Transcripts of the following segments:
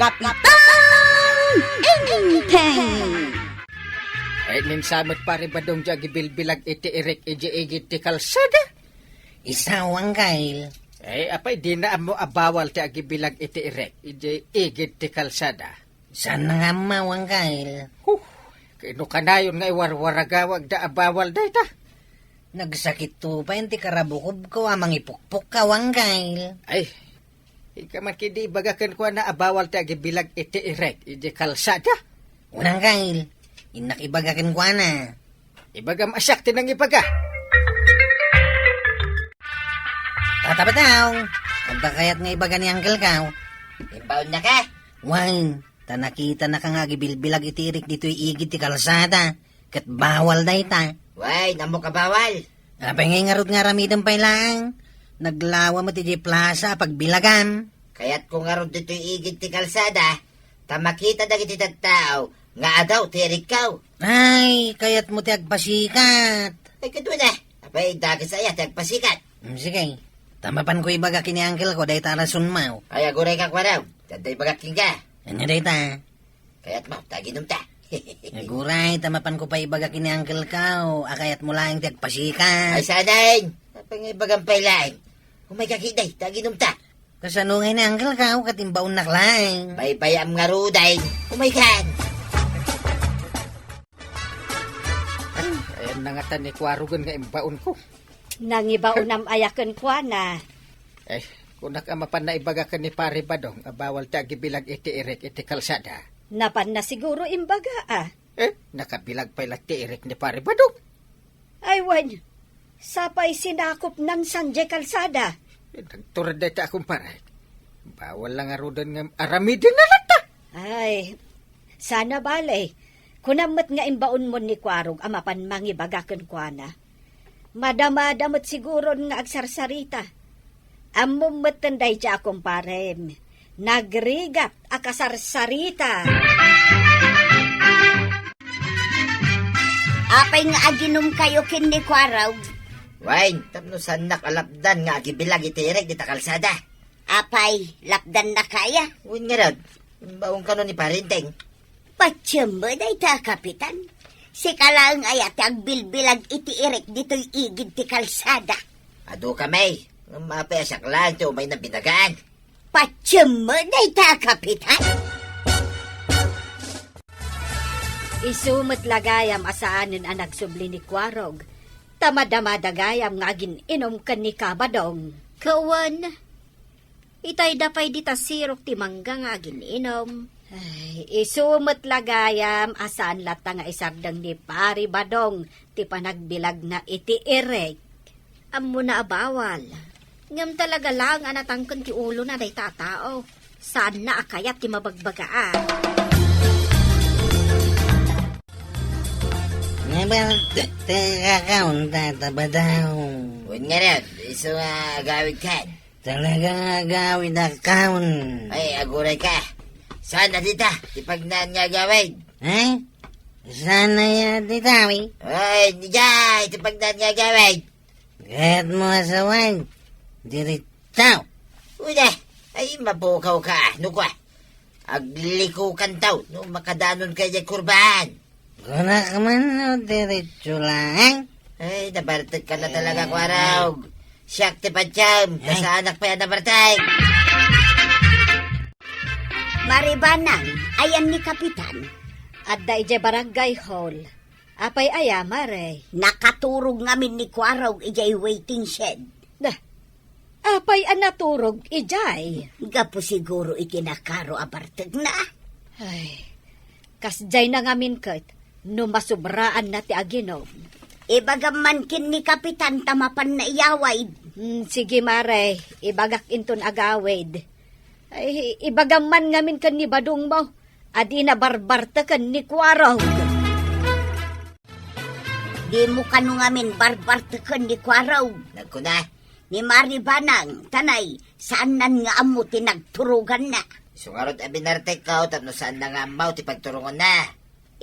Kapitan Inteng. Ay, ninsamot pare ba dong dya gibilbilag iti irik iji ti kalsada? Isawang kail. Ay, apay di na mo abawal ti agibilag iti irik iji ti kalsada. Saan na nga mawang kail? Kino kanayon nga iwarwaragawag da abawal da ita. Nagsakit to pa yung ti karabukob ko amang ipukpuk kawang kail. Ay, ikaman kidi bagakan ko na abawal ti agibilag iti irik iji kalsada. Unang kail, inakibagakin ko na. Ibaga masakti ng ibaga. Tatapataw, kanta kayat nga ibaga ni Uncle Kaw. Ibaon na ka? Wine, tanakita na ka nga gibilbilag itirik dito'y igid ti kalsada. Kat bawal da ita. Way, namo ka bawal. Apay ngay ngarot nga ramidan pa lang. Naglawa mo ti di plaza pagbilagam. Kaya't kung aron dito'y igid ti kalsada, tamakita dagiti tattao, nga adaw ti ikaw. Ay, kayat mo ti agpasikat. Ay kadwa na, apay dagis aya ti agpasikat. Sige, tamapan ko ibaga kini Uncle ko dahi tarasun mo. Ay aguray ka kwa raw, taday bagaking ka. Ano dahi ta? Kaya't mo, taginom ta. Naguray, tamapan ko pa ibaga kini Uncle Kaw. Akayat mo lang ti agpasikat. Ay sanayin, apay nga ibagang pailain. Umay kakiday, taginom ta. Kasanungay ni Uncle Kaw, katimbaon naklang. Baybayam nga ruday, umay kan. Ayan na nga tan ni kwarugan nga imbaon ko. Nangibaunam ayakan kwa na. Ay, kung nakamapan na ibagakan ni pare ba dong, abawal ti agibilag iti irik iti kalsada. Napan na siguro imbaga ah. Nakabilag pa ilang ti irik ni pare ba dong? Ay wan, sapay sinakop ng Sanje Kalsada. Nagturad na iti akong pare. Bawal lang arudan nga aramidin na lata. Ay, sana balay. Kunamot nga imbaon mo ni Kwarog amapan mangibagakan kwa na. Madama-damot siguro nga agsarsarita. Among matanday siya akong parem. Nagrigat akasarsarita. Apay nga aginom kayo kin ni Kwaraw. Wain, tapno saan nakalapdan nga agibilag iti irik di ta kalsada. Apay, lapdan na kaya. Uwin nga raw, imbaon ka no ni parinteng. Patsamba na ita, Kapitan. Si kalaang ayat agbilbilag iti irik dito'y igid ti kalsada. Ado kamay, mapayasak lang ito may nabinagaan. Patsamba na ita, Kapitan. Isumot lagayam asaanin ang nagsubli ni Kwarog. Tamadamada-gayam nga inom kan ni Kabadong. Kawan, itay dapay dita sirok ti mangga nga inom. Ay, isumot lagayam asaan lata nga isardang ni Pari Badong ti panagbilag na iti irek. Amo na abawal. Ngam talaga lang anatangkan ti ulo na day tatao. Saan na akayat ti mabagbagaan? Ngabal, kakakaon tatabadaw. Uwin nga raw, iso nga agawid ka. Talagang agawid akaon. Ay, aguray ka. Saan na dita, ipagnan nga agawid. Ay, sana yan ditawi. Ay, nijay, ipagnan nga agawid. Kaya't mo asawan. Diritaw. Una, ay mabukaw ka, no kwa. Agliko kan tao, no makadanon kaya kurbahan. Kuna ka man no diretso lang. Ay, nabartag ka na talaga, Kwaraw. Siyak ti Padyam, kasaanak pa yan nabartag. Maribanang, ayan ni Kapitan. At da ije barangay hall. Apay aya, mare. Nakaturog ngamin ni Kwaraw ijay waiting shed. Dah, apay ang naturog, ijay. Gapo siguro ikinakaro abartag na. Ay, kasjay na ngamin kat, no masubraan na ti aginom. Ibagaman kin ni Kapitan tamapan na iyaway. Sige mare, ibagak inton agawid. Ay, ibagaman ngamin kan ni Badong mo, adi na barbarta kan ni Kwarog. Di mo kanu ngamin barbartakan ni Kwaraw. Nagkuna, Ni Maribanang, tanay, saan nan nga amo tinagturugan na. sungarot abinarte ka, tapno saan na nga mau ti pagturungan na.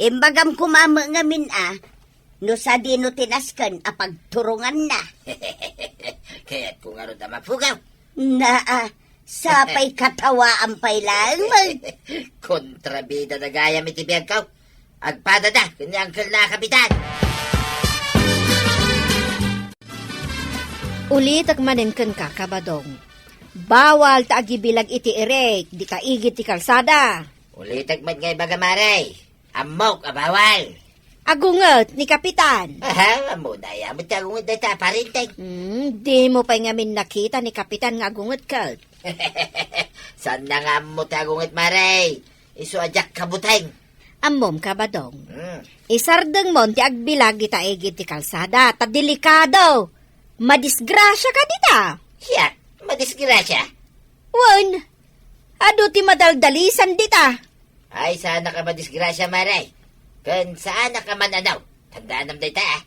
Imbagam kumama ngamin no sa di no tinaskan apagturungan na. Kaya't kung nga ron na mapugaw. Na Sapay katawaan pa'y lang. Kontrabida na gaya mi tibiyag ka. Agpada da, kanya angkel na kapitan. Ulit agmanenken ka, Kabadong. Bawal ta agibilag iti erek, di ka igit ti kalsada. Ulitag man ngay bagamaray. Amok, abawal. Agungot ni Kapitan. Aha, amo na yamot agungit na ta parinteng. Di mo pa ngamin nakita ni Kapitan nga agungot ka. Saan na nga mo tagungit maray? Isu ajak kabuteng. Amom, Kabadong. Isardeng mo ti agbilag ita igit ti kalsada, ta delikado. Madisgrasya ka dita. Siya, madisgrasya. Wan, ado ti madaldalisan dita. Ay, sana ka madisgrasya maray. Kan saan ka man anaw? Tandaan nam dayta ah.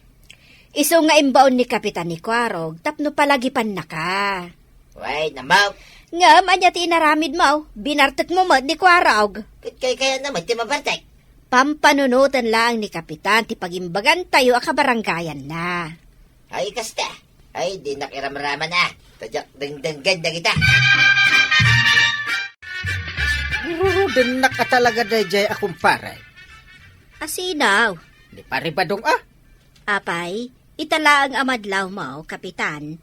Iso nga imbaon ni Kapitan ni Quarog, tapno palagipan na ka. Way, namaw. Ngam, anya ti inaramid mo, binartek mo ni Quarog. Kaya naman, ti mabartek. Pampanunutan lang ni Kapitan, ti pagimbagan tayo akabaranggayan na. Ay, kasta. Ay, di nakiramraman ah. Tadyak dengdenggan na kita. Din na ka talaga dayjay akong paray. Asinaw, Ni pare Badong ah. apay, itala ang amadlaw mo, Kapitan.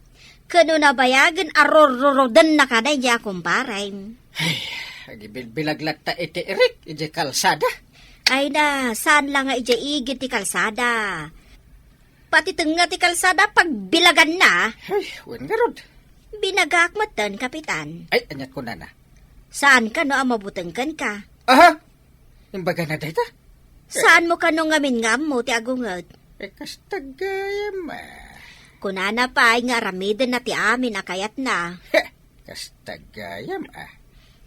Kano na bayagan arororodan na ka na niya kumparay. Agibilbilag latta iti erik, iti kalsada. Ay na, saan lang nga igit ti kalsada? Pati nga ti kalsada pagbilagan na, Ay, wen garod. binagakmatan, Kapitan. Ay, anyat ko na na. Saan ka no ang mabutengkan ka? Aha! Imbaga na dayta. Saan mo ka no ngamin ngam mo ti agungot? Kastagayam Kunana pa ay nga ramiden na ti amin akayat na. Kastagayam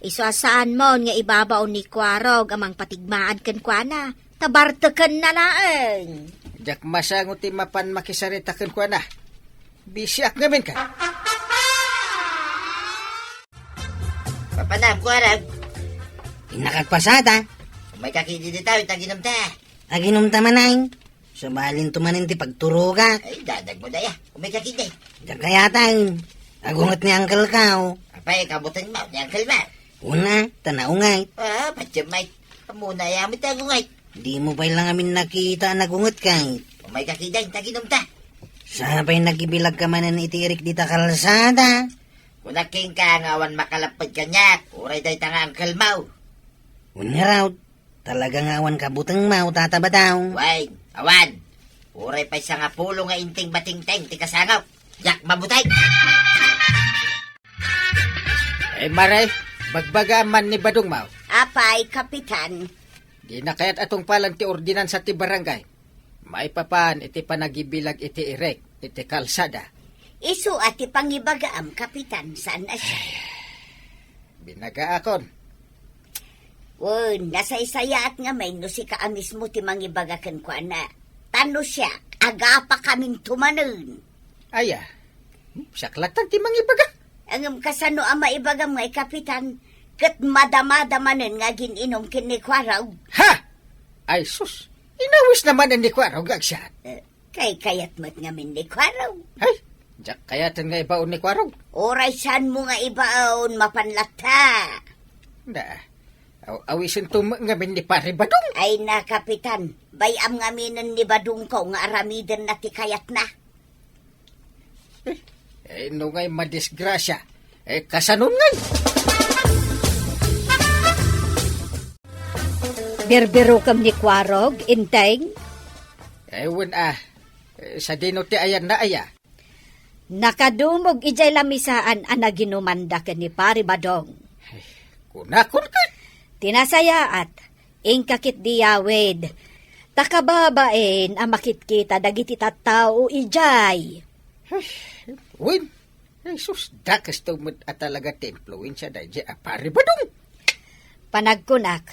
Iso saan mo nga ibabaw ni Quarog amang patigmaan kan kuana. Tabartakan na laeng. Jak masangot ti mapan makisaritaken ko na. Bisyak ngamin ka. Papanam ko arag. Pinakagpasada. May kakidi di tayo, taginom ta. Aginom tamanay. Sabalin tumanin ti pagturugat. Ay, dadag mo daya. May kakidi. Kayatan. Agungot ni Uncle Kao. Apay, kabutan mo, ni Uncle Ma. Una, tanaungay. Ah, patyamay. Muna yamit agungay. Di mo pa lang amin nakita nagungot kay. May kakiday, taginom ta. Sabay nagibilag ka manan itirik dita kalsada. Kunaking ka ngawan makalapad kanyak. Uray day tanga Uncle Mau. Una raw, talagang awan kabutang mau tataba daw. Way, awan. Uray pa isa nga pulo nga inting bating-teng, tikasangaw. Yak mabutay. Eh maray, bagbaga man ni Badong Mau. Apay, Kapitan. Di na kaya't atong palang ti ordinan sa ti barangay. May papan iti panagibilag iti erek, iti kalsada. Isu ati pangibagaam, Kapitan. Saan na siya? Binaga akon. Nasaysaya at nga may no si kaamis mo ti mangibagakan ko na. Tano siya, aga pa kaming tumanon. Aya, saklatan ti mangibaga. Ang kasano ang maibagam ngay, Kapitan, kat madama-damanan nga gininom kinikwaraw. Ha! Ay sus, inawis naman ang nikwaraw gagsyan. Kay kayat mat nga min nikwaraw. Ay, jak kayatan nga ibaon ni kwarog. Oray saan mo nga ibaon mapanlata. Da, awisin tum nga min ni pare Badong. Ay na, Kapitan, bayam nga minan ni Badung ko nga aramidan na ti kayat na. No ngay madisgrasya. Kasanon ngay. Berbero kam ni Quarog, inteng. Ewan sa dino ti ayan na aya. Nakadumog ijay lamisaan ang naginumanda ka ni Pari Badong. Kunakon ka. Tinasayaat, ingkakit diyawid. Takababain ang makitkita dagiti tattao ijay. Win, sus, dakas to mo at talaga templuensya da di pare Badong. Panagkunak,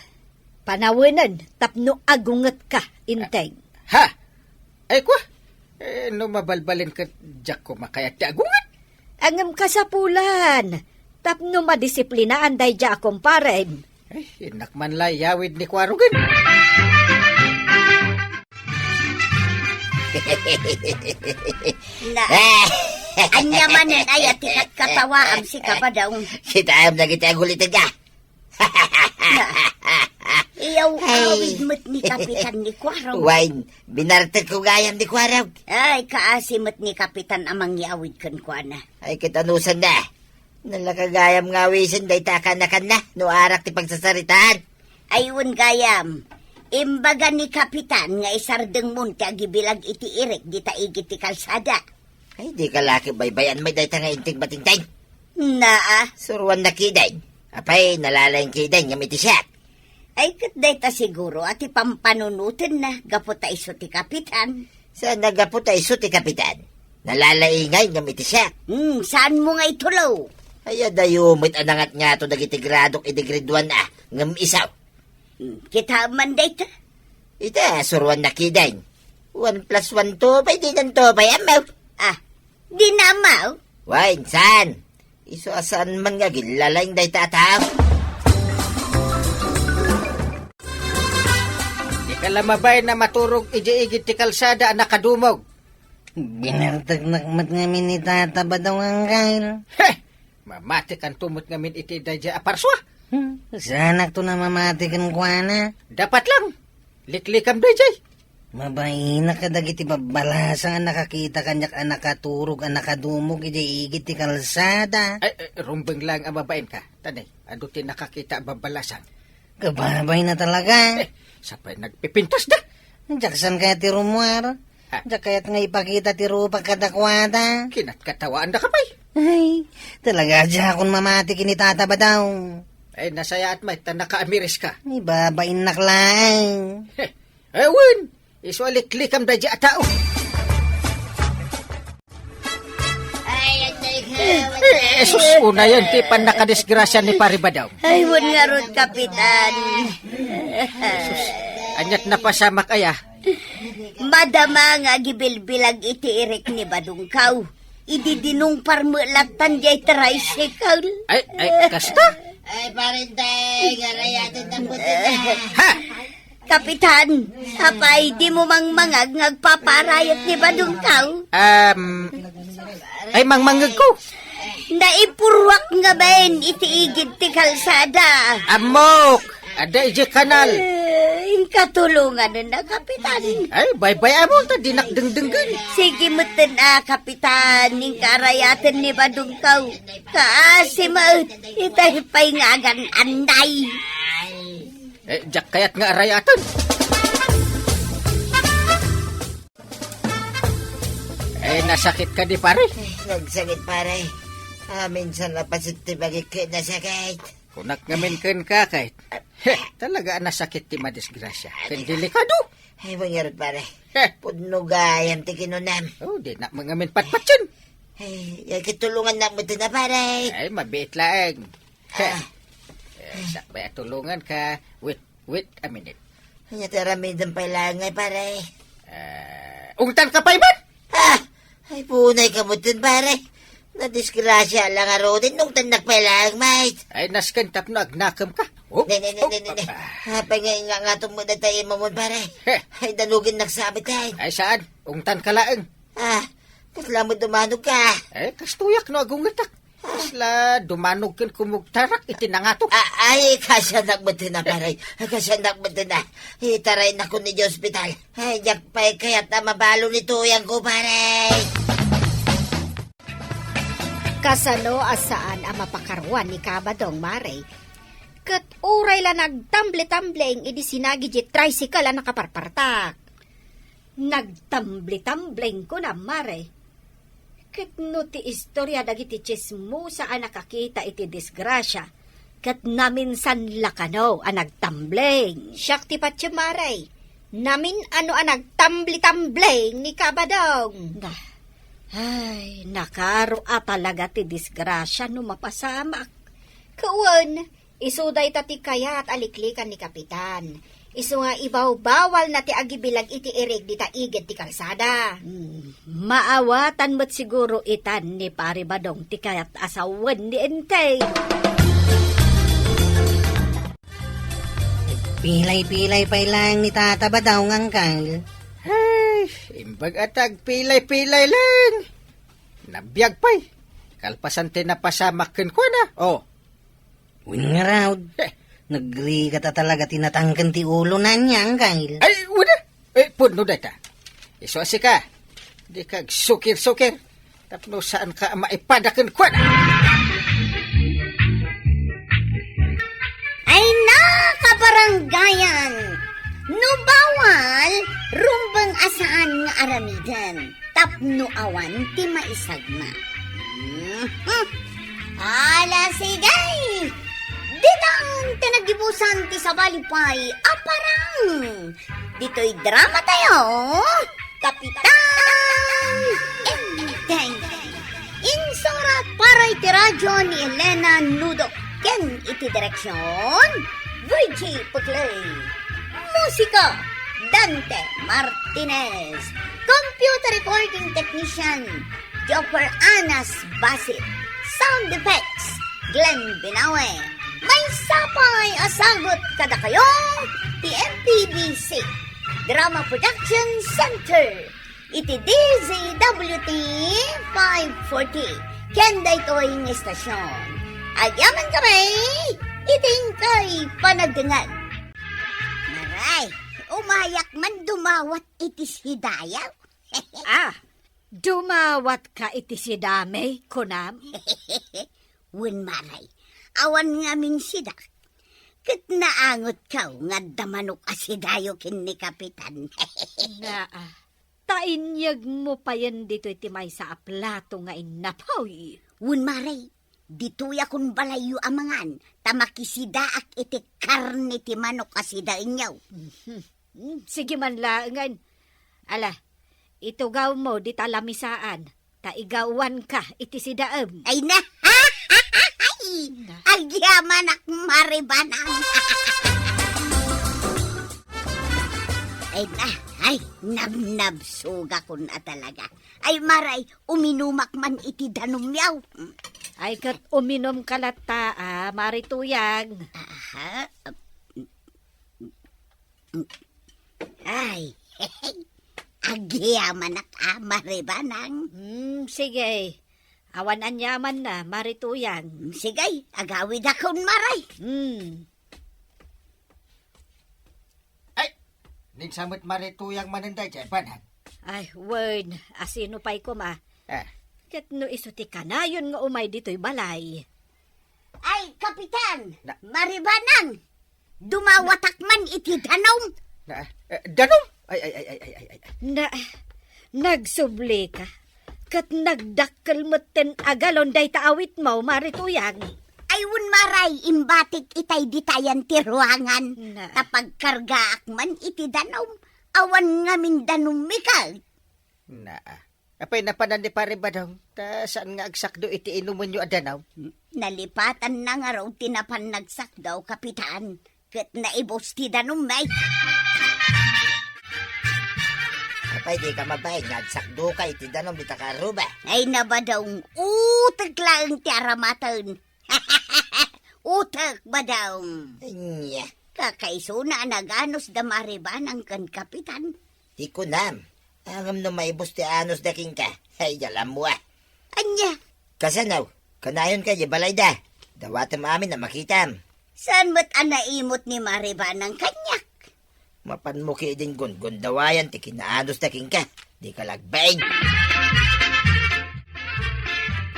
panawinan, tapno agunget ka, inteng. Ha? Ay kwa, no mabalbalin ka jak ko makayat ti agungan. Angam kasapulan, tapno madisiplinaan day ja akong parem. Ay, inak man lay yawid ni Kwarugan. Na, Anya manen ay atikat katawaam si Kabadong. Kita na kita gulitan ka. Iyaw awid mo't ni Kapitan ni Kwarog. Wine, binartag ko gayam di Kwarog. Ay, kaasimot ni Kapitan amang iawid kan kuana. Ay kitanusan na. Nalakagayam nga wisin day takanakan na. No arak ti pagsasaritaan. Ayun gayam. Imbaga ni Kapitan nga isardeng munti agibilag iti irik di taigit ti kalsada. Ay di ka laki baybayan may day nga inting batingtay. Naa, Suruan na kiday. Apay nalalaing kiday nga may tisyak. ay katday ta siguro at ipampanunutin na gaputa iso ti Kapitan. Saan nagapot ay suti kapitan? Nalalaingay nga may tisyak. Saan mo nga itulow? Ay adayumit anangat nga to dagiti-gradok idigridwan na ngam isaw. Kita man day ta. Ita suruan na kiday. 1 + 1 to pay di nanto pay amaw. Ah, di namaw. Wine, saan? Iso asan man nga gilalaing day tataw. Kalamabay na maturog iji-igit ti kalsada ang nakadumog. Binartag nakmat ngamin ni Tata Badong ang kail. Heh! Mamati kan tumot ngamin iti dadya aparswa. Sanak to na mamati kan kuana. Dapat lang. Liklikam dadya. Mabay na kadag iti babalasang ang nakakita kanyak ang nakaturog ang nakadumog iji-igit ti kalsada. Ay, rumbeng lang ang mabain ka. Tanay, ano ti nakakita babalasan? Kababay na talaga. Sapay nagpipintas da. Jaksan kaya ti rumwar. Ha? Jak kaya't nga ipakita ti rupa kadakwada. Kinatkatawan da kapay. Ay, talaga dya akong mamati kini Tata Badaw. Ay, nasaya at may tanaka-amiris ka. Ay, babain naklang. Heh! Ewan! Iswaliklikam dadya at tao. Ay, atay ka. Sus, una yan, ti pan nakadisgrasya ni Paribadaw. Ay, wun nga ron, Kapitan. Anyat na pasama kaya. Madama nga gibilbilag iti irik ni Badungkaw. Ididinong parmulatan jay tricycle. Ay, kasta? Ay parintay, garayatin ng buti na. Ha? Kapitan, apay di mo mang mangag ngagpaparayot ni Badungkaw. Ay mangmangag ko. Naipurwak nga ben iti igid ti kalsada. Amok! Ada ije kanal. Katulungan na, Kapitan. Ay, bye-bye mo, ta dinakdengdenggan. Sige mutin Kapitan, ning karayatan ni Badungkaw. Kaasimaut, itay pa'y ngagan anday. Jak kayat nga arayatan. Nasakit ka di pare. Nagsakit pare. Minsan napasit ti bagik na sakit. Kunak ngamin ken ka kahit. Talaga nasakit ti madisgrasya. Ken delikado. Ay mangyarot pare. Pudno gayam ti kinunam. Oh, di na mangamin patpatyan. Ay, kitulungan na mo na pare. Ay, mabit lang. Sakbay tulungan ka. Wait a minute. Ay, taramidang pailangay pare. Ungtan ka pa iban? Ay, punay ka mo din pare. Nadisgrasya lang aro din nung tanak pailang, mate. Ay, naskantap na agnakam ka. Oh, Ne. Hapay nga tumuna tayo mamon pare. Ay, danugin nagsabit tayo. Ay, saan? Ungtan ka laeng. Kasla mo dumanog ka. Ay, kastuyak no agungatak. Kasla dumanog ken kumugtarak itinangatok. Ay, kasya nagbuti na pare. Kasya nagbuti na. Itaray na ko ni hospital. Ay, jak pa'y kaya't na mabalo ni tuyang ko pare. Kasano asaan ang mapakarwan ni Kabadong Mare. Kat uray la nagtamble-tambleng idi sinagi di tricycle ang nakaparpartak. Nagtamble-tambleng ko na Mare. Kat no ti istorya dagiti chismo saan nakakita iti disgrasya. Kat naminsan lakano ang nagtambleng. Siyak ti patya Mare. Namin ano ang nagtamble-tambleng ni Kabadong. Ay, nakaro talaga ti disgrasya no mapasamak. Kawan, isuday tati kaya at aliklikan ni Kapitan. Isu nga ibaw bawal na ti agibilag iti irig di taigid ti kalsada. Maawatan mo't siguro itan ni Paribadong ti kayat asawan ni Entay. Pilay-pilay pa lang ni Tata Badaw ng kail. Ay, imbag atag pilay-pilay lang. nabiyag pa'y. Kalpasan tinapasamakin ko na. Oh, Uy nga raw. Nagri ka ta talaga tinatangkan ti ulo na niya, Kyle. ay, wala. Puno na ta. Isuasi ka. Di ka sukir-sukir. Tapno saan ka maipadakin ko na. Ay na, kabaranggayan! No bawal, rumbang asaan nga aramidan. Tapno awan, ti maisagma. Ala, sigay! Ditang tinagibusan ti sabalipay, aparang! Dito'y drama tayo, Kapitan Enteng! Insurat para iti radyo ni Elena Nudo. Ken iti direksyon, Virgie Pugley. Musika, Dante Martinez. Computer recording technician, Jopper Anas Basit. Sound effects, Glenn Binawe. May sapay asagot kada kayo, TMPBC. Drama Production Center. Iti DZWT 540. Kenda ito'y ng estasyon. Agyaman kami, iting kay panagdangan. Maray, umayak man dumawat itis hidayaw. Dumawat ka iti si Dame, kunam? Wun maray, awan nga min sidak. Kat naangot ka nga damanok asidayo kin ni Kapitan. Tainyag mo pa yan dito iti may sa aplato nga inapoy. Wun maray, dituya kun balayo amangan, tamakisidaak iti karne ti manok asida inyaw. Sige man laangan. Ala, itugaw mo di talamisaan. Taigawan ka iti si Daem. Ay na! Agyaman ak maribanang. Ay na, ay, nabnabsuga ko na talaga. Ay maray, uminumak man iti danumyaw. Ay kat uminom kalata, marituyang. Aha. Ay, agyaman ak maribanang. Sige, awan anyaman na, marituyang. Sige, agawid akong maray. Ning samot marituyang maninday dyan, panan. Ay, word, asino pa'y kuma. Kat no isuti ka na, yun nga umay dito'y balay. Ay, Kapitan, maribanang, dumawatak man iti danom. Danom? Ay. Nagsubli ka. Kat nagdakkel mo ten agalon day taawit mo, marituyang. Ay, wun maray, imbatik itay ditayan ti ruangan. Na. Tapag kargaak man iti danom, awan nga min danom mikal. Apay napanan ni pare ba daw? Ta saan nga agsakdo iti inuman nyo adanaw? Nalipatan na nga raw tinapan nagsak daw, Kapitan. Kat naibos ti danom may. Apay, di ka mabay. Nagsakdo ka, itidanom, di takaruba. Ay naba daw, utag lang ti aramatan. Utag ba daw? Anya, Kakaiso na naganos da maribanang kan Kapitan. di ko nam. Angam no maibos ti anos daking ka. Ay, yalam mo ah. Anya, Kasanaw, kanayon ka, balay da. Dawatam amin na makitam. saan mo't anaimot ni maribanang kanyak? Mapan mo ki din gun dawayan ti kinaanos daking ka. Di ka lagbain.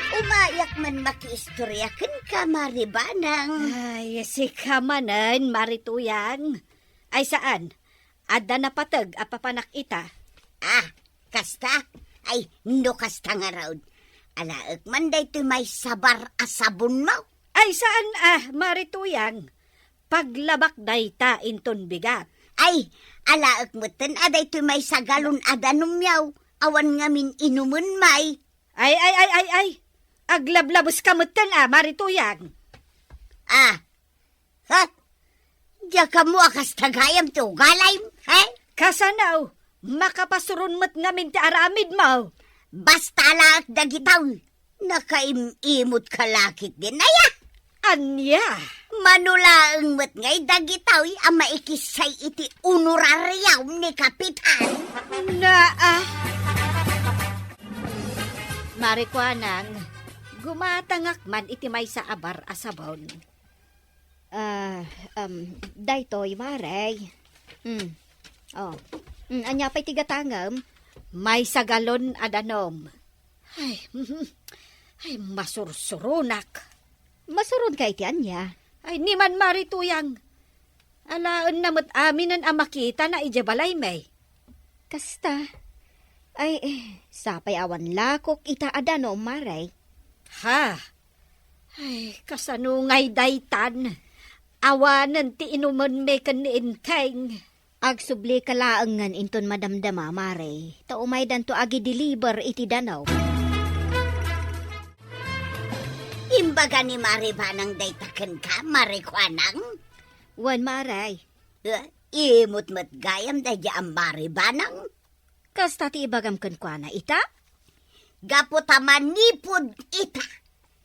Umayak man makiistoryakan ka maribanang. Ay, si kamanan, marituyang. Ay, saan? Ada na patag, apapanak ita. Kasta? Ay, no kasta nga raw. Alaak man day to may sabar asabon mo. Ay, saan marituyang? Paglabak day ta inton bigat. Ay, alaak mo ten aday to may sagalon adanumyaw. Awan nga min inumun may. Ay. Aglablabos ka mo ten, marituyang. Ha? Diya ka mo akas tagayam to galay, ha? Kasanaw, makapasuron mo't ngamin ti aramid mo. Basta laak dagitaw. Nakaimimot ka lakit din, aya. Anya? Manulaang mo't ngay dagitaw, ang maikisay iti honoraryaw ni Kapitan. Marikwanang, gumatangak man iti may sa abar asabon. Daytoy, Maray. Oh. Anya pa'y tigatangam? May sagalon adanom. Ay, masursurunak. Masurod ka iti anya. Ay, ni man marituyang. Alaan namat aminan ang makita na ijabalay may. Kasta. Ay, sapay awan lakok ita adano, Maray. Ha? Ay, kasanungay daytan. Awanan ti inuman may kaniin kaing. Agsubli kalaangan inton madamdama, Maray. Taumay danto agi deliver iti danaw. Imbaga ni Maribanang daytaken ka, Marikwanang. Wan, Maray. Imut-mut gayam dayja ang Maribanang. Kasta ti ibagam kenkwana ita? Gaputaman nipod ita.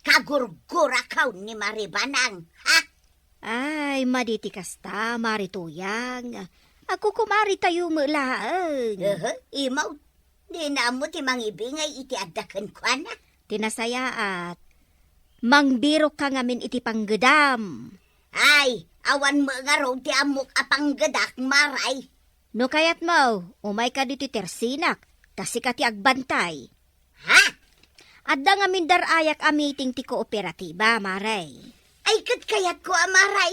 Kagurgura kaw ni Maribanang. Ha? Ay, maditi kasta, Marituyang. Ako kumari tayo mulaang. Imaw, di na mo ti mangibingay iti adaken kwa na. Tinasaya at mangbiro ka ngamin iti panggedam. Ay, awan mo nga raw ti amok apang gadak, Maray. No kayat mo, umay ka dito tersinak, kasi ka ti agbantay. Ha? Adda ngamin darayak a meeting ti kooperatiba, Maray. Ay, kayat ko, Maray.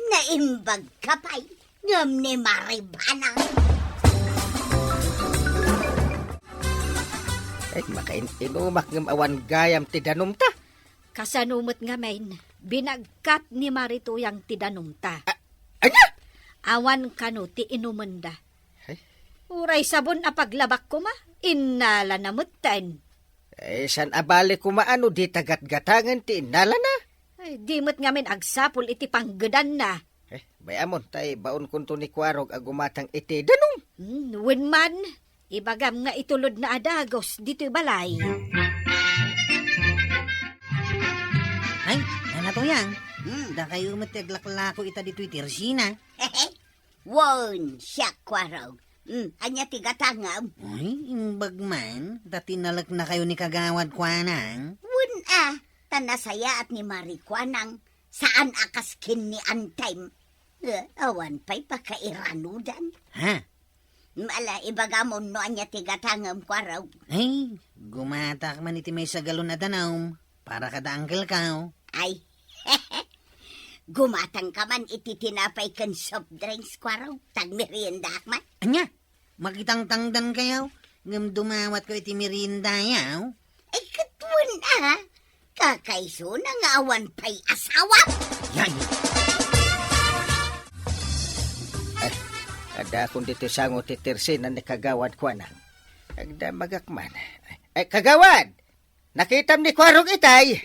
Naimbag ka pa'y. Ngam ni Maribanang. Ay, inumak ng awan gayam ti danom ta. Kasanumot nga main, binagkat ni Marituyang tidanumta. Anya? Awan kano ti inumanda. Ay. Uray sabon a paglabak ko ma, inala na mutten. Eh, san abali kumaano di tagat-gatangan ti inala na? Ay, di mo't ngamin agsapul iti panggedan na. Eh, bayamon, tay baon kunto ni Kwarog agumatang iti danom. Wen man, ibagam nga itulod na adagos dito balay. Ay, nanatuyang. Da kayo mataglaklako ita dito itirsina. Won, siya Kwarog. Anya tigatangam. Ay, imbag man. Dati nalak na kayo ni Kagawad Kwanang. Won tanasaya at ni Marikwanang. Saan akaskin ni Antime? Awan pa'y pakairanudan. Ha? Mala, ibaga mo no anya tigatangam, Kwarog. Ay, gumatak man iti may sagalon na danaw. Para kada angkel ka. Ay, gumatang ka man iti tinapay kan soft drinks, Kwarog. Tagmerienda man. Anya, makitang-tangdan kayo. Ngam dumawat ko iti merinda yaw. Ay, katwan kakaiso na nga awan pa'y asawa. Yan. Ay, ada akong dito sango ti tirsin na ni Kagawad ko na. Agda magakman. Ay, Kagawad! Nakitam ni Kwarog itay!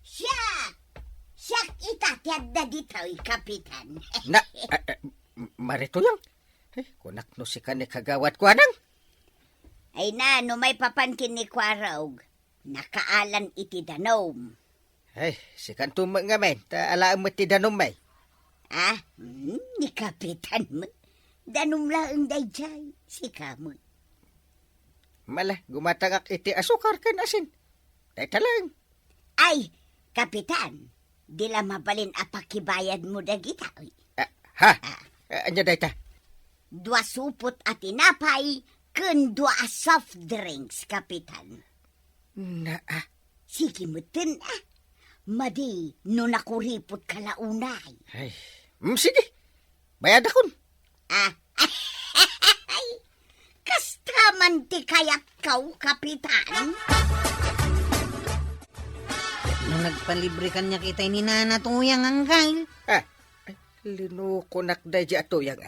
Siya itatiyad na dito'y, Kapitan. Na, Marituyang? Ay, kunak no si ka ni Kagawad ko nang. Ay na, no may papankin ni Kwarog. Nakaalan iti danom. Ay, si kanto nga men, alaan mo ti danom may. Ni Kapitan mo. Danom lang dayjay, si kamo. Mala, gumatangak iti asukar kan asin. Day talang. Ay, Kapitan, dila mabalin apakibayad mo dagita. Anya day ta? 2 supot at tinapay, kun 2 soft drinks, Kapitan. Na, Sige mo tin, Madi, no nakuripot ka launay. Ay, sige. Bayad akon. Kastaman ti kayak kau, Kapitan. Nung nagpalibre ka niya kitay ni nanatuyang angkay. Ay, linukunak day di ato yang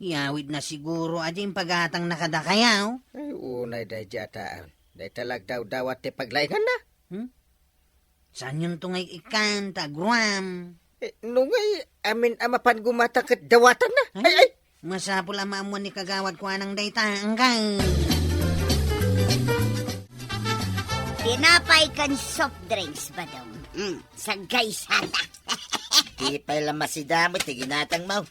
Yawid na siguro aja yung pagatang nakadakayaw. Ay, unay day di ataan. Day talag daw-dawat ti paglaingan na. Saan yung tungay ikan, tagruam? Nungay, amin amapan gumatang kat dawatan na. Ay! Masapul amamuan ni Kagawad ko anang dayta angkay. Tinapay kan soft drinks ba daw? Sagay sana. Di pa lang masidamot, ginatang mo.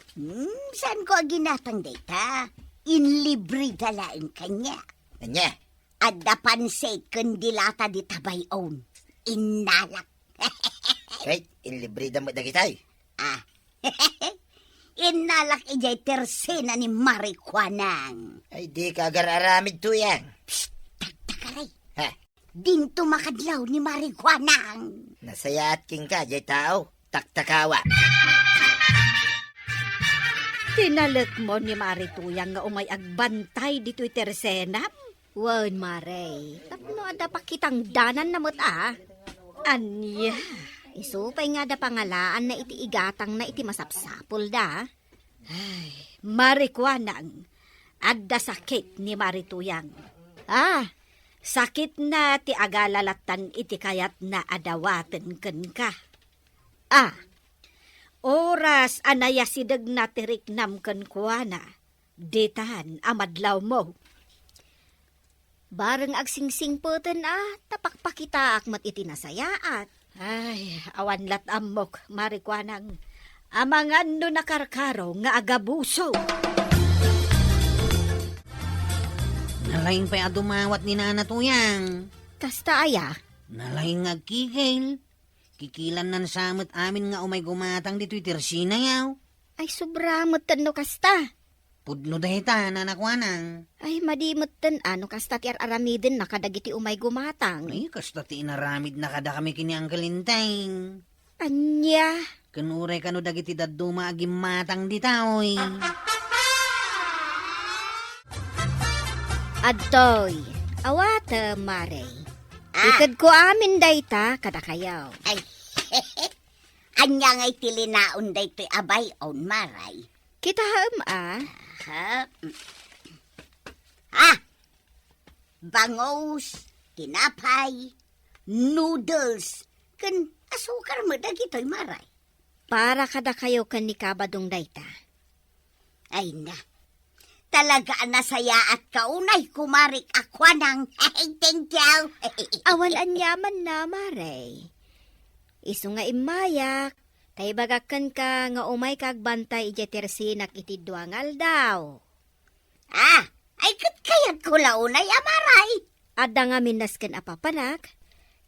Saan ko ginatang data? Inlibre dalain kanya. Anya, Adda pansit kandilata di tabayon. Inalak. Kay, inlibrida mo dagitay. Ah. Inalak ijay tersena ni Marikwanang. Ay, di ka agar-aramid to yan. Takaray. Ha? Dinto makadlaw ni Marikwanang. Nasaya at king ka, jay tao. Taktakawa. Tinalek mo ni Marituyang nga umay agbantay dito'y tersenam. Wan, Maray. Tapno ada pa kitang danan na ah. Anya, Isupay nga da pangalaan na iti igatang na iti masapsapol da. Marikwanang, adda sakit ni Marituyang. Ah, Sakit na ti agalalatan iti kayat na adawaten ken ka. Ah, oras anaya sidag na tiriknam ken kuana. Ditan amadlaw mo. bareng agsingsing poten tapakpakita akmat iti nasayaat. Ay, awan lat amok, Marikwanang. Amangan no nakarkaro nga agabuso. Nalaing pa dumawat ni Nana Tuyang. Kasta aya, Nalaing agkikil. Kikilan nan samot amin nga umay gumatang dito'y tersina yaw. ay sobramot no kasta. Pudno dahita, nanakwanang. Ay madimutten ano kasta ti aramiden nakadagiti umay gumatang. Ay, kasta ti inaramid na kada kami kini ang kalintang. Anya, Kanuray kano dagiti daduma agim matang ditaoy. adtoy, awata Maray. Ikad ko amin dayta kada kayaw. Ay, anya ngay tilinaon daytoy abay on Maray. Kita Ha? Ah! Bangos, tinapay, noodles, kan asukar mo dagitoy Maray. para kada kayo kan ni kabadong dayta. Ay na, talaga nasaya at kaunay kumarik akwanang. Ay, thank you. Awan anyaman na, Maray. Isu nga imayak, tay bagakan ka nga umay kagbantay iti tersinak iti duangal daw. Ah, ay kat kayat ko launay Maray. Adda nga minasken apapanak,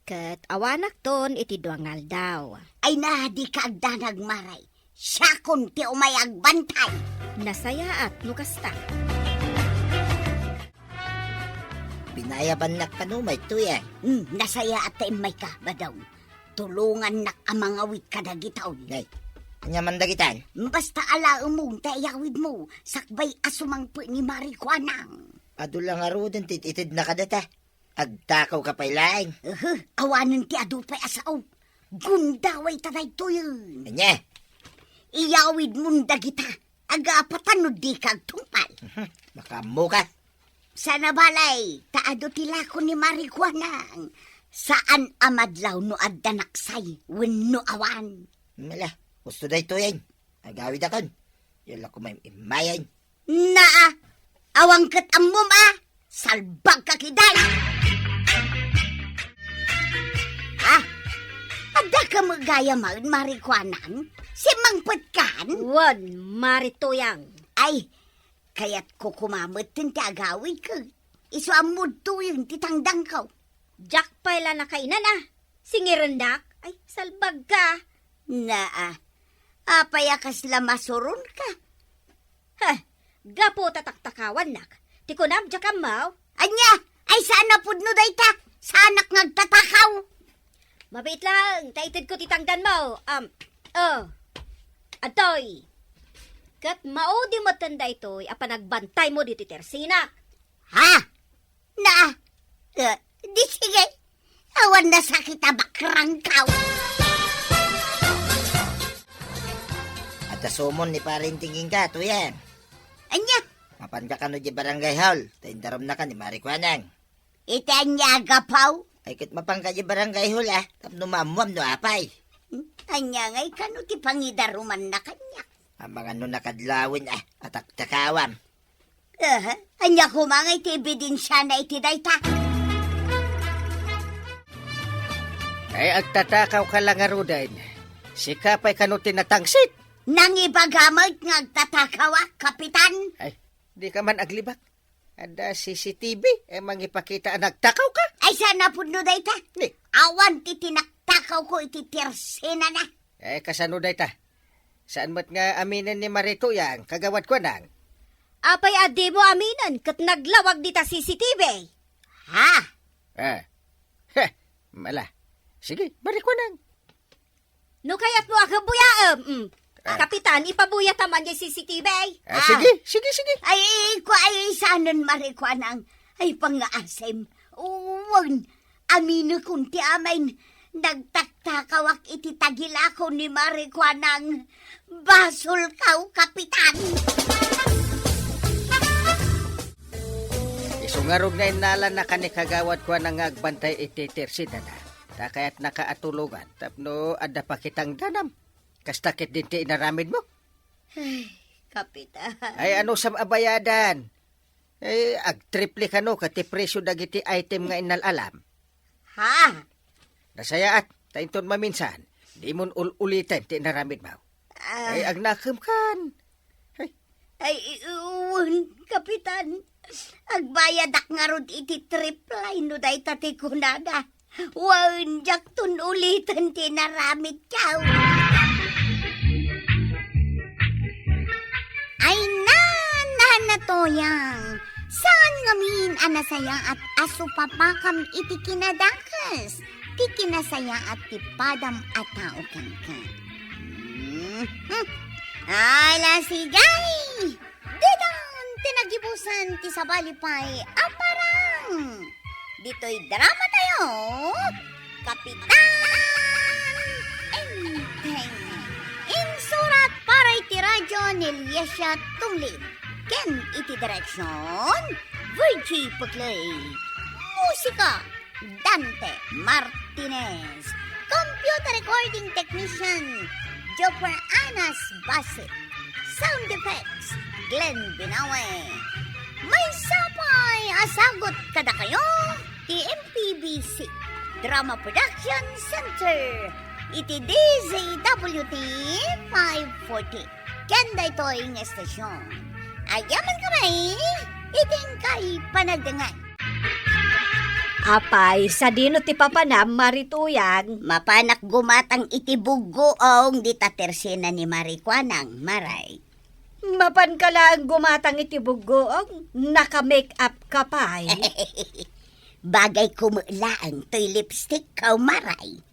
ket awanak ton iti duangal daw. Ay na, di ka agdanag Maray. Siya kunti umayag bantay. Nasayaat no kasta. Binayaban na kanumay to yan. Nasaya at may ka ba daw? Tulungan nak ang mga wit kadagitaw. Ay, kanya man dagitan. Basta ala umong tayawid mo, sakbay asumang po ni Marikwanang. Ado lang arudin tititid na kadata. Agtakaw ka pailaing. Awanan ti adupay asaw. Gundaway tanay to yun. Kanya, Iyawid mong dagita, agapatanod di kag tungpal. makamu ka. Sana balay, taado tila ko ni Marikwanang. Saan amadlaw no addanaksay, wenno awan. Mala, gusto day to yan. Agawid akon. Yala ko may imayan. Naa, awang kat amum salbag kakiday. Ah, ada ka magaya man, Marikwanang? Si Mangpatkan? Wan, Marituyang. Ay, kaya't ko kumamot tin ti agawid ko. Iso amod to yung titangdang ko. Jack pala na kainan Singirendak, ay salbag ka. Naa, apayakas lamasurun ka. Ha, gapo tataktakawan nak. Tikunam Jack amaw. Anya, ay sana pudno dayta. Sanak ngagtatakaw. Mabait lang, taitid ko titangdan mo. Atoy. Kat maudi mo tanda ito'y apanagbantay mo dito tersina. Ha? Na? Di sige. Awan na sakit bakrang kaw. At asumon ni paring tingin ka to yan. Anya, Mapan ka kano di barangay hall. Taindarom na ka ni Marikwanang. itanya gapaw. Ay kit mapang ka di barangay hall Tapno mamuam no apay. Anya ngay kano ti pangidaruman na kanya. Ang mga no nakadlawin atak-takawam. Anya kumangay ti ebidensya na iti dayta. Ay agtatakaw ka lang arudan. Sikapay kano tinatangsit. Nang ibagamag ngagtatakawa, kapitan. Ay, di ka man aglibak. Ada CCTV, mangipakita nagtakaw ka. Ay, sana po no dayta. Ni, Awan ti tinaktakaw ko iti tersena na. kasano day ta? Saan mo't nga aminan ni Marito yang kagawad ko nang? Apay adi mo aminan, kat naglawag dita CCTV. Ha? Mala. Sige, balik ko nang. No kayat mo ako buyaam. Kapitan, ipabuya taman yung CCTV. Sige. Ay, ko ay sanon marikwanang. Ay, pangaasem. Uwan, amino kunti amain. Nagtaktakawak iti tagil ako ni marikwanang. Basol kau, kapitan. Isungarog na inalan na kanikagawad ko nang agbantay iti tersida na. Kaya't nakaatulugan. Tapno, ada pa kitang danam. Kastakit din ti inaramid mo. Ay, kapitan. Ay, ano sa abayadan? Ag-triple ka no, kati presyo dagiti item nga inalalam. Ha? Nasaya at, tainton maminsan, di mon ulitin ti inaramid mo. Ay, agnakam kan. Ay, uwan, kapitan. Agbayadak nga rod iti triple no day tati kunada. Wan, jak tun ulitin tinaramid kaw. Ay na toyang. Saan ngamin anasayang at aso papakam iti kinadakas. Ti kinasayang at ti padam at tao kang ka. Ay, lasigay! Didan, tinagibusan ti sabalipay, aparang! Dito'y drama tayo, Kapitan Enteng! Insurat para iti radyo ni Liesya Tumlid. Ken iti direksyon, Virgie Puklay. Musika, Dante Martinez. Computer recording technician, Joper Anas Basit. Sound effects, Glenn Binawe. May sapay, asagot kada kayo, TMPBC Drama Production Center. Iti DZWT 540. Kenda ito'y ng estasyon. Ayaman kamay, iting kay panagdangan. Apay, sa dino ti papanam, marituyan. Mapanak gumatang iti bugoong di tatersena ni Marikwanang, maray. Mapan ka lang gumatang iti bugoong, naka-make up ka pa'y. Bagay kumulaan to'y lipstick kaw, maray.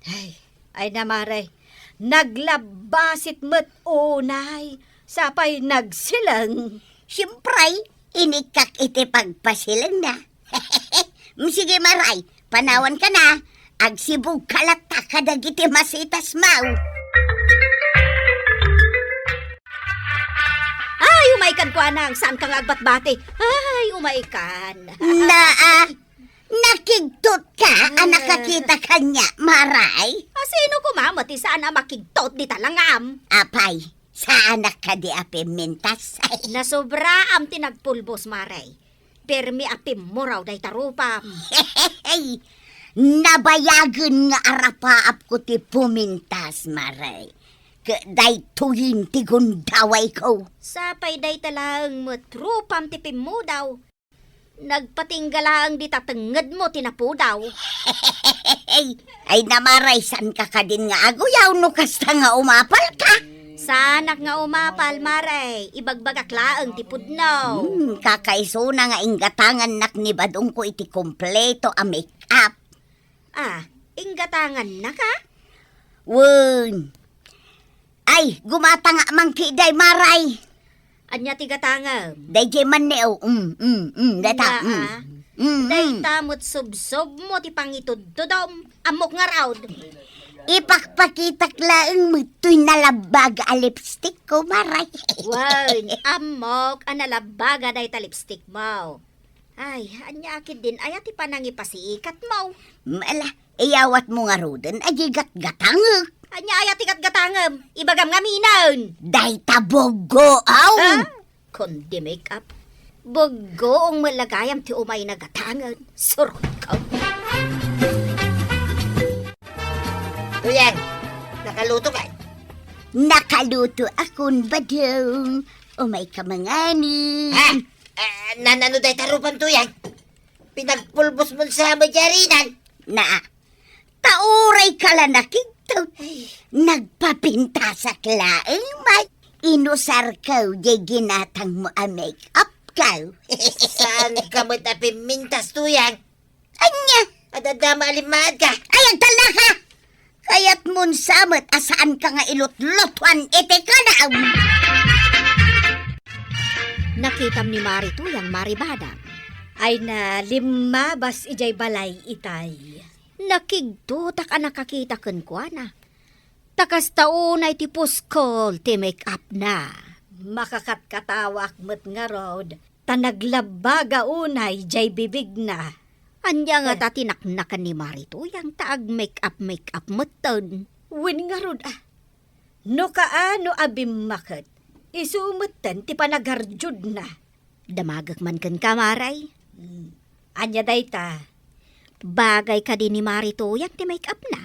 Ay namaray, naglabasit mo't unay, sapay nagsilang. Siyempre, inikak iti pagpasilang na. Sige, maray, panawan ka na. Agsibog kalata ka dagiti masitas mau. Ay, umaikan ko anang, saan kang agbatbati? Ay, umaikan. Nakigtot ka, nakakita kanya, maray. Sino kumamot, saan na makigtot di talangam? Apay, saan ka di api mintas? Nasobra am tinagpulbos, maray. Permi apim mo raw day tarupam. Hey, nabayagan nga arapaap ko ti pumintas, maray. Day tuyin ti gundaway ko. Sapay day talang matrupam ti pim mo daw. Nagpatinggalang di tatenged mo tinapu daw. Ay namaray, san ka din nga aguyaw no kasta nga umapal ka. Sanak nga umapal, maray. Ibagbagak laang ti pudno. Kakaiso na nga inggatangan nak ni badong ko iti kompleto a make-up. Inggatangan na ka? Wun. Ay, gumata nga mangkiday, maray. Anya ti gatangam? Day jay man neo. Data. Day tamot subsob mo ti pangitudtudom. Amok nga raud. Ipakpakitak laang mo'y nalabag a lipstick ko, maray. Wan, amok analabaga day ta lipstick mo. Ay, anya akid din ayat ti panangipasiikat mo. Mala, iyawat mo nga roden, agigat-gatang. Anya ayat ti gatgatangam, ibagam nga minan. Day tabogo, aw. Kundi make up. Bogo ang malagayam ti umay na gatangan. Surot ka. Tuyang, nakaluto ka. Nakaluto akon badong. Umay ka mangani. Ha? Nanano day tarupan to yan? Pinagpulbos mo sa madyarinan. Na, tauray ka lang nakito. Nagpapinta sa klaeng may. Inusar ka, di ginatang mo ang make-up ka. Saan ka mo tapimintas to yan? Anya, Adadama alimad ka. ay ang tala ka! Kaya't mun samot, asaan ka nga ilot-lotwan, ite ka na. Nakitam ni Mari tuyang maribadang. Ay na limabas ijay balay itay. Nakigdutak ang nakakita kan kwa na. Takas taon ay tipos kol ti make up na. Makakatkatawak met nga rod. Tanaglabaga unay jay bibig na. Anya nga tatinaknakan ni Mari tuyang taag make up meton. Win nga rod ah. No kaano abim maket. Isumutan ti panagarjud na. Damagak man kan kamaray. Anya dayta. Bagay ka din ni Mari tuyang ti make up na.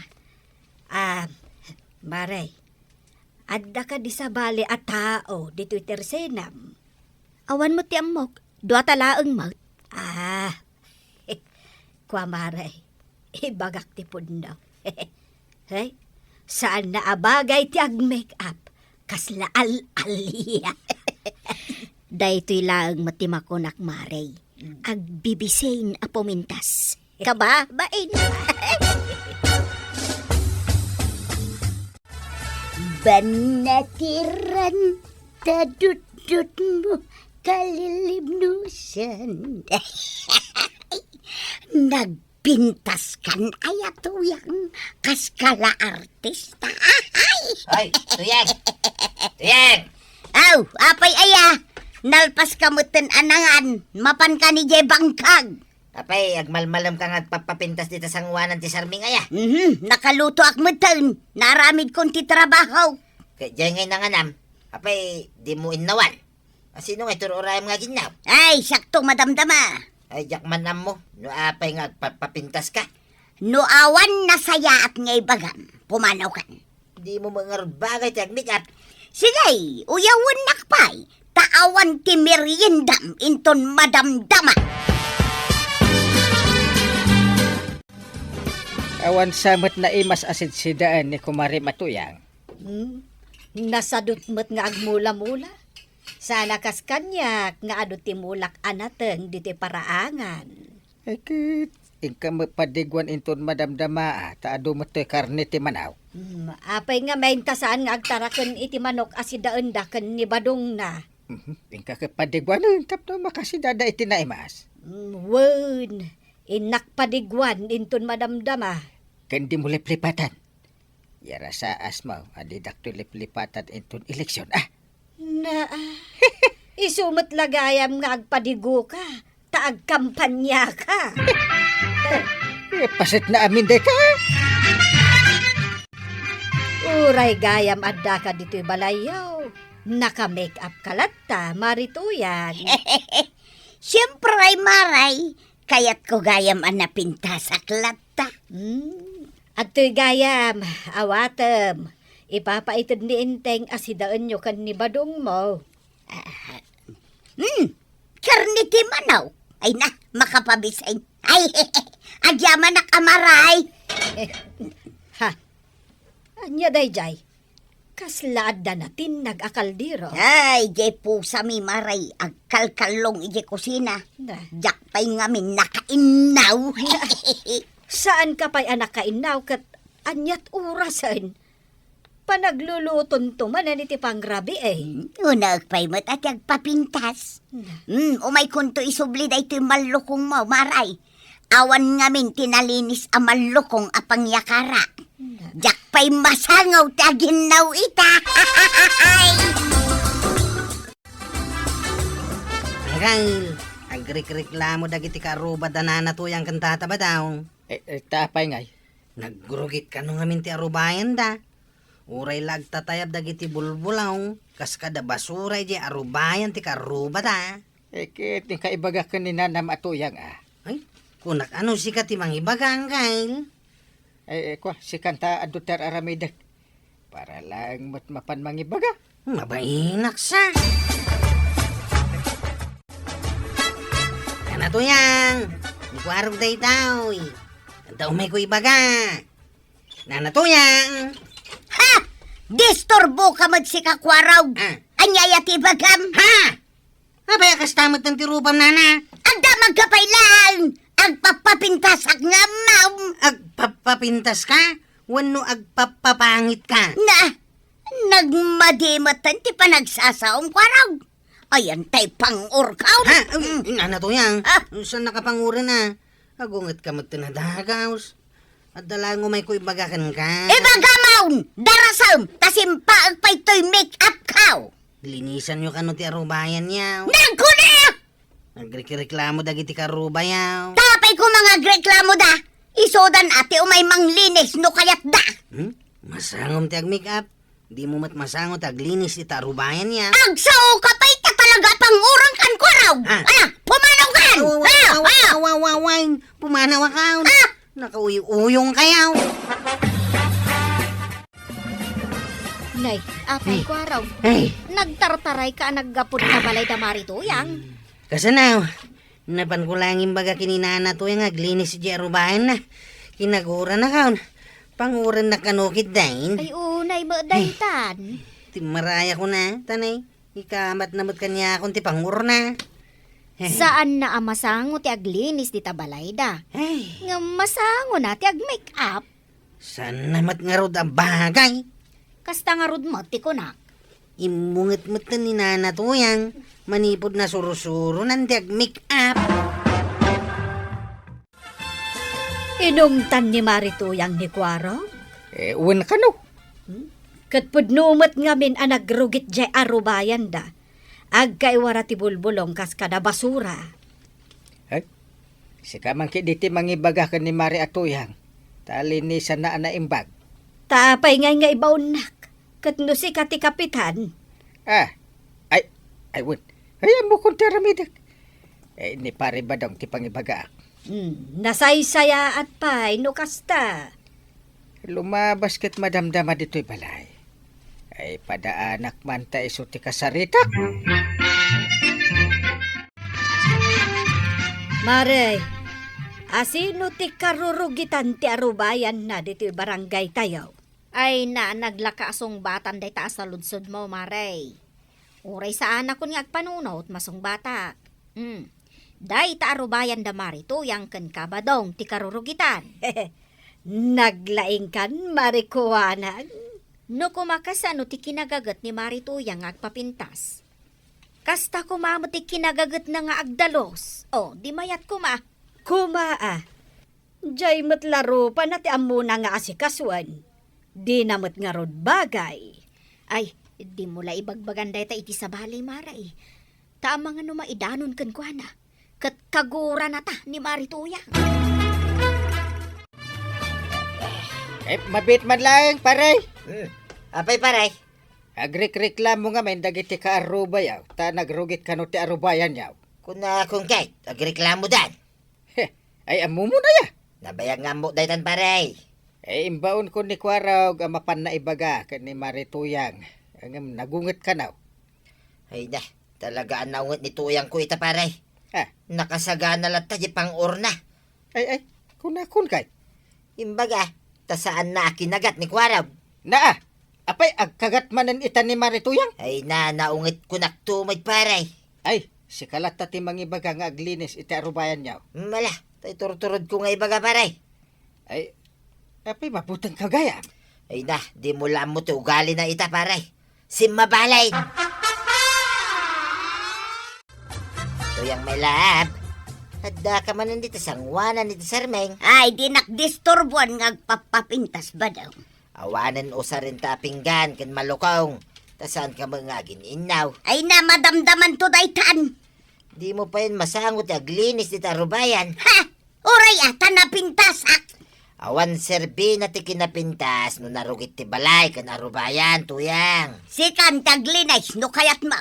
Maray, adda ka di sa bali at tao di Twitter senam. Awan mo ti amok, dua talaang mo. Kwa Maray, ibagak ti pundo. Hey, saan na abagay ti ag make up? Kasla al-aliya. Daytoy lang matimakonak Maray. Agbibisain a pumintas. Kaba, bain. Banatiran, tadut-dut mo, kalilibnusan. Nagpintas kan ayatuyang kaskala artista. Hoy, tuyang! Tuyang! Aw, apay aya, nalpas kamutin anangan, mapan ka ni Jay Bangkag. Apay, agmalmalam ka nga at papapintas dito sa ngwanan ti Sarming aya. Nakaluto ak mutin, naramid kong ti trabaho. Kaya dyan ngay nanganam. Apay, di mo inawan. Sino nga tururayam nga ginaw? Ay, sakto madamdama. Ay, jakmanam mo. No apay nga papapintas ka. No awan na saya at ngay bagam, pumanaw kan. Di mo mga bagay ti agmikap. Sigay, uyawan nakpay, taawan ti meriendam inton madamdama. Awan samot na imas asid sidaan ni Kumari Matuyang. Nasadot mo't nga agmula-mula. Sana kas kanyak nga ado ti mulak anateng di ti paraangan. Ekit, ingka mapadigwan inton madamdama ta ado mo to'y karne ti manaw. Apay nga maintasaan nga agtaraken iti manok asidaan daken ni badong na. Ingka kapadigwan tapno makasidada iti naimas. Wen, inakpadigwan inton madamdama. Kandi mo liplipatan. Yara sa asmaw, adidak to liplipatan inton eleksyon. Na, isumot lagayam nga agpadigo ka, taag kampanya ka. Pasit na amin de ka. Uray gayam adda ka dito'y balayaw. Naka-make up ka latta, marituyan. Siyempre ay maray, kaya't ko gayam ang napinta sa klata. At to'y gayam, awatem. Ipapaitid ni Inteng asidaan nyo kan ni badong mo. Karniti manaw. Ay na, makapabisay. Ay, agyaman na kamaray. Ha? Anya day jay? Kaslaad da natin nag-akaldiro. Ay, jay pusa mi maray, agkalkalong ije kusina. Na. Jak pa'y ngamin nakainaw. Saan ka pa'y anak kainaw kat anyat urasan? Panagluluton to man iti pangrabi Unag pa'y mo't at agpapintas. Umay kunto isubli da ito'y malukong mo, maray. Awan ngamin tinalinis ang malukong apang yakara. Jak pa'y masangaw taginaw ita. Kang, agrik-reklamo dagiti karuba danana to yung kantata ba daw? Tapay ngay. Nagrugit ka nung amin ti arubayan da. Uray lagtatayab dagiti bulbulaw. Kas kada basuray di arubayan ti karuba da. Ekit, yung kaibaga ka ni Nanam Atuyang Ay, kunak ano si ka ti mangibagang kail. Kwa, si kanta adutar aramidak. Para lang mapan mangibaga. Mabainak sa. Nanatuyang! Nagwarog day tao eh. Antaw may ko ibaga. Nanatuyang! Ha! Disturbo ka man si kakwaraw. Ah. Anyaya ti bagam. Ha! Abay, kastamot ng tirupam, nana. Agda magkapailan. Agpapapintasak nga, ma'am. Agpapapintas ka? Wano agpapapangit ka? Nagmadimatan ti pa nagsasaong kwaraw. Ayan tay pang-urkaw. Ha? Nanatuyang. Ah. Saan nakapanguran na? Agungat ka magtinadagaws. At dalango may ko ibagakan ka. Ibagamaon! Darasam! Tasimpa agpay to'y make-up kaw. Linisan nyo ka no ti arubayan yaw. Nagkuna! Nagreklamo dagiti karubayaw. Tapay ko mga reklamo da. Isodan ate umay manglinis no kayat da. Masangom ti ag-make-up. Di mo mat masangot aglinis ti tarubayan yaw. Agsaw ka pa'y ka talaga pang-urang kan kwaraw. Ah. Pumanaw kan! Pumanaw ka. Ah! Nakauy-uyong kayaw. Nay, apay ko araw. Ay, Nagtartaray ka naggapod na balay da Marituyang. kasanaw. Napan ko lang imbaga kininana to yung aglinis si Jerubayan na. Kinagura na kaon. Panguran na kanukit dahin. Ay unay mo daytan. Timaraya ko na, tanay. Ikamat namot kanya akong ti pangur na. Saan na amasango ti aglinis di tabalay da? Ay, Nga masango na ti ag-make up. saan namat nga rod ang bagay? Kasta nga rod mo ti kunak. Imungat-mat na ni Nana to yang. Manipod na surusuro ng make up. Inumtan ni Marituyang ni Kwaro? Uwan ka no. Katpudnumat ngamin ang nagrugit jay arubayan da. Agkaiwara ti bulbulong kas kada basura. Si kamang kiditi mangibaga ka ni Mari Atuyang. Talinisan na imbag. Tapay nga ibaunak. Katno si kati kapitan. Ay, wun. Ayan mo kung teramidak. Ni pare ba dong ti pangibaga? Nasaysaya at pay no kasta. Lumabas kat madamdama dito'y balay. Ay, padaanak man ta iso ti kasarita. Mare, asino ti karurugitan ti arubayan na dito barangay tayo? Ay na naglakaasong batan day taas sa lunsod mo, Maray. Uray saan ako nga agpanunot masong bata. Day ta arubayan da Marituyang ken kabadong ti karurugitan. Naglaing kan, Marikuanag. No kumakasano ti kinagagat ni Marituyang agpapintas. Kasta kumamo ti kinagagat na nga agdalos. O, di mayat kuma. Kumaa. Diyay matlaro pa na ti amuna nga asikaswan. Di namot nga rod bagay. Ay, di mo la ibagbagan day ta iti sa balay, Maray. Ta mga numaidanon kan kwa na. Kat kagura na ta ni Marituyang. Mabit man lang, pare. Apay paray. Agrik-reklamo nga men dagiti ka arubay yaw. Ta nagrugit ka no ti arubayan yaw. Kuna kung kahit, agreklamo dan. Ay, amu mo na ya. Nabayag nga mo daytan paray. Imbaon ko ni Kwaraw mapan na ibaga ka ni Marituyang. Ang nagunget ka na. Ay na, talaga ang naungot ni Tuyang ko ita paray. Nakasagana lang tayo pang urna. Ay, kun kay. Imbaga, tasaan na akinagat ni Kwaraw. Naa, apay agkagat manan ita ni Marituyang. Ay na, naungit ko naktumay paray. Ay, si kalata ti mangibaga nga aglinis iti arubayan yaw. Mala, tayo turturod ko nga ibaga paray. Ay, apay maputang kagaya. Ay na, di mo lang mo ti ugali na ita paray. Simmabalay. Tuyang may lab. Hadda ka man nandito sangwanan nito Sarmeng. Ay, di nakdisturbuan nga agpapapintas ba daw? Awanan usa rin ta pinggan ken malukong. Tasan ka mga gininaw. Ay na, madamdaman to daytan. Di mo pa yun masangot aglinis dito arubayan. Ha! Uray ata napintasak. Awan serbi na ti kinapintas no narugit ti balay kan arubayan tuyang. Sikan taglinay no kayat ma.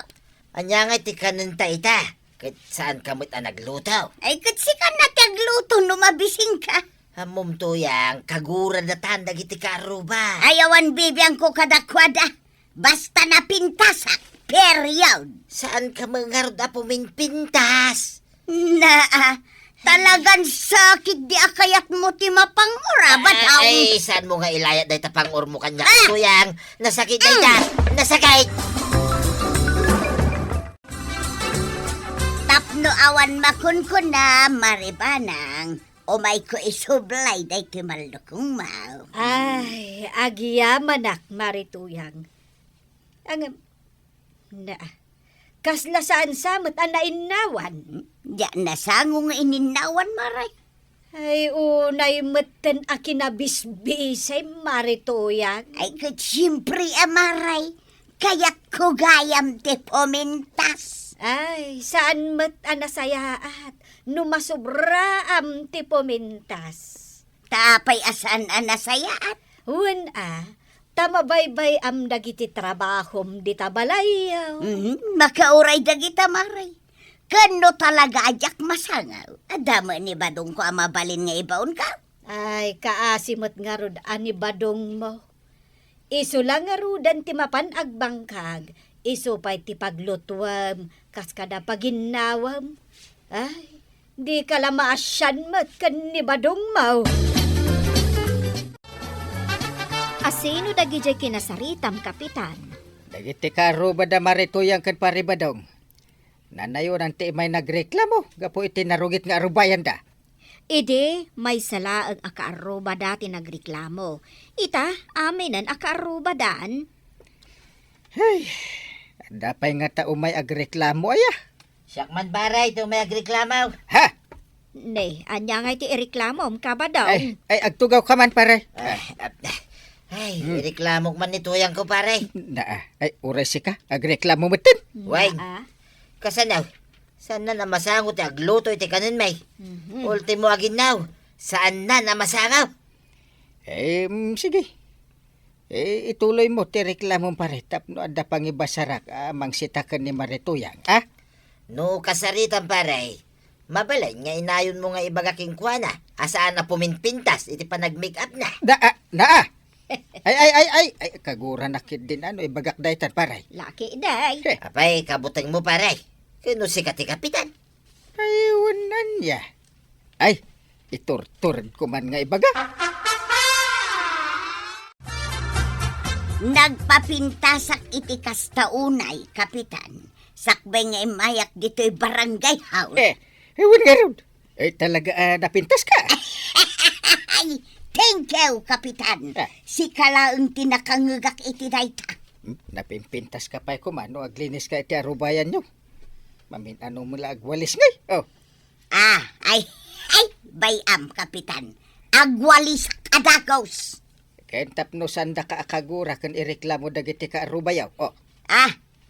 Anya nga ti kanunta ita. Kat saan kamot ang naglutaw? Ay kat sikan na tagluto no mabising ka. Hamom tuyang kagura na tanda giti karuba. Ayawan bibiyang ko kadakwada. Basta napintasak. Period. Saan ka mga ruda puminpintas? Talagang sakit di akayat mo ti mapangura, bataw. Ay, saan mo nga ilayat day tapang urmo kanya tuyang? Nasakit day ta. Nasakit. Tapno awan makunkun na maribanang. Umay ko isublay day ti malukong mau. Ay, agiyamanak, marituyang. Ang, kasla saan samot ang nainawan? Di nasangong ininawan, maray. Ay, unay meten a kinabisbisay, marituyang. Ay, kat siyempre, maray. Kaya't ko gayam ti pomintas. Ay, saan met anasayaat? Numasobra am tipo mintas. Tapay asan anasayaat. Wen tamabaybay am dagiti trabahom di tabalayaw. Makauray dagita, maray. Kano talaga ajak masangaw. Adama ni badong ko amabalin nga ibaon ka. Ay, kaasimot nga rod ani badong mo. Isu lang nga rudan ti mapan agbangkag. Isu pa'y ti paglutuam, kas kada paginawam. Ay, di ka lamaasyan mat kan ni badong mo. Asino dagijay kinasaritam, Kapitan? Dagiti karo ba da marituyang kan paribadong? Nanayon ang ti may nagreklamo, gapo iti narugit nga arubayan da. Ide, may sala ang akaaruba dati nagreklamo. Ita, aminan akaaruba daan. Hey, dapay nga tao may agreklamo aya. Siyak man baray, ito may agreklamaw. Ha? Ne, anya nga iti ireklamo kabadaw. Ay, agtugaw ka man pare. Ay, ireklamok man ni tuyang ko pare. Ay, uray si ka, agreklamo mo tin. Wait, kasanaw. Saan na namasangot agluto iti kanin may? Ultimo aginaw. Saan na namasangaw? Sige. Ituloy mo ti reklamo pare. Tapno ada pang ibasarak amang sitakan ni Marituyang. No kasaritan pare. Mabalay nga inayon mo nga ibagaking kuana. Asaan na puminpintas iti panag-make up na. Ay, kagura nakit din ibagak daytan pare. Laki day. Apay, kabutang mo pare. Kano si kati kapitan? Ay, wanan niya. Ay, iturturad ko man nga ibagak. Nagpapintasak iti kastaunay, Kapitan. Sakbay nga imayak dito'y barangay house. Ewan nga rin. Talaga napintas ka. Ay, thank you, Kapitan. Si kalaang tinakangugak iti dayta. Napimpintas ka pa kumano, aglinis ka iti arubayan nyo. Mamin ano mula agwalis ngay. Ay, bayam, Kapitan. Agwalis kadagos. Kaya tapno sanda ka akagura kan ireklamo dagiti ka arubayaw.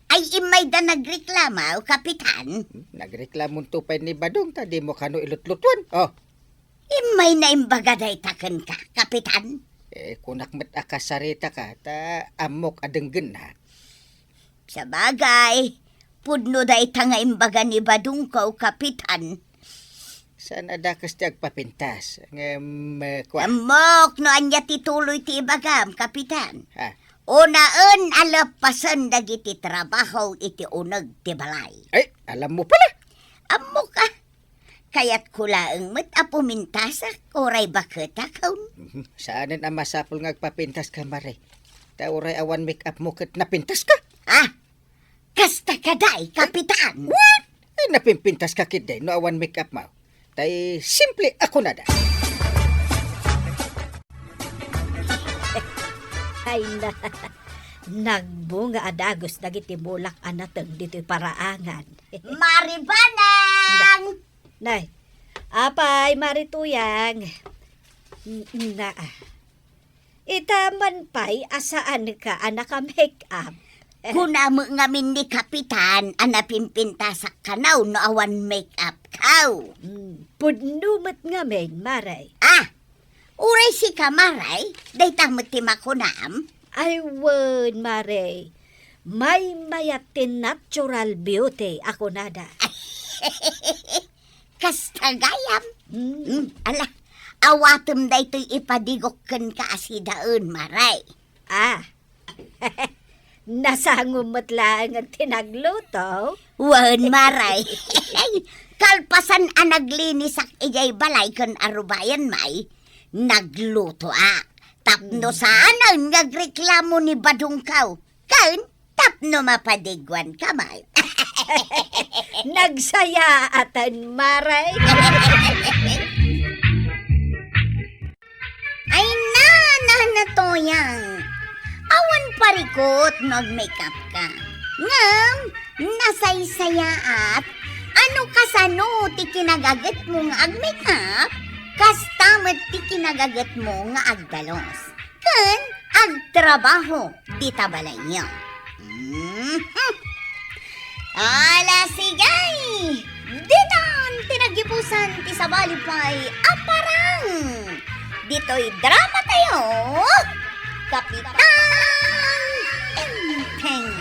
Ay imay da nagreklama, Kapitan. Nagreklamo tupay ni Badong, tadi mo kano ilutlutuan. Imay na imbaga daytaken ka, Kapitan. Kunak met akasarita ka, ta amok adenggen na. Sa bagay, pudno dayta nga imbaga ni Badong ko, Kapitan. Saan adakas ti agpapintas? Amok no anya tituloy ti ibagam, Kapitan. Unaan alapasan dagiti trabaho iti uneg ti balay. Ay, alam mo pala. Amok Kaya't kulaang met apumintasak oray bakita kaun. Saanin ang masapol nga agpapintas ka, Mare? Ta oray awan make up mo kat napintas ka? Kasta kaday, Kapitan. What? Ay, napimpintas ka kid no awan make up mo. Tay simple ako na da. Ay na, nagbunga adagos dagiti bulak anateng dito'y paraangan. Maribanang! Nay, apay marituyang. Itaman pa'y asaan ka anak make up. Kunamo ngamin ni Kapitan anapimpintasak kanaw no awan make up kaw. Pudnumet ngamin, Maray. Uray si Kamaray, day tamot ti makunam. Ay, wen, Maray. May mayatin natural beauty ako nada. Kastagayam. Ala, awatom day to'y ipadigok kan kaasidaon, Maray. Nasangumot lang ang tinagluto. Wan maray. Kalpasan ang naglinis ak ijay balay kan arubayan may. Nagluto Tapno saan ang nagreklamo ni Badungkaw. Kan, tapno mapadigwan ka may. Nagsaya atan maray. Ay na to yang. Awan parikot mag-makeup ka. Ngam, nasaysaya at ano kasano ti kinagagat mo nga ag-makeup? Kastamat ti kinagagat mo nga agdalos. Kan, agtrabaho, di tabalay niyo. Ala sigay! Ditan tinagipusan ti sabalipay aparang! Dito'y drama tayo! Kapitan Enteng!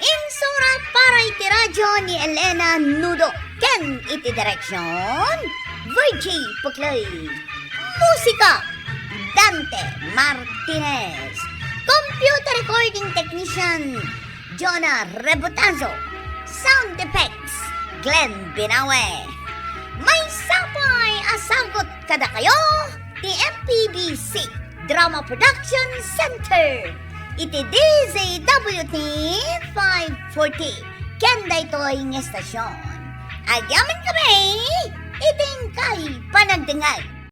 Insura para iti radyo ni Elena Nudo. Ken iti direksyon Virgie Puklay. Musika Dante Martinez. Computer recording technician Jonah Rebotazo. Sound effects Glenn Binawe. May sapay asagot kada kayo ti MPBC Drama Production Center. Iti DZWT 540. Kenda ito'y ng estasyon. Agyaman kami, iting kay panagdengay.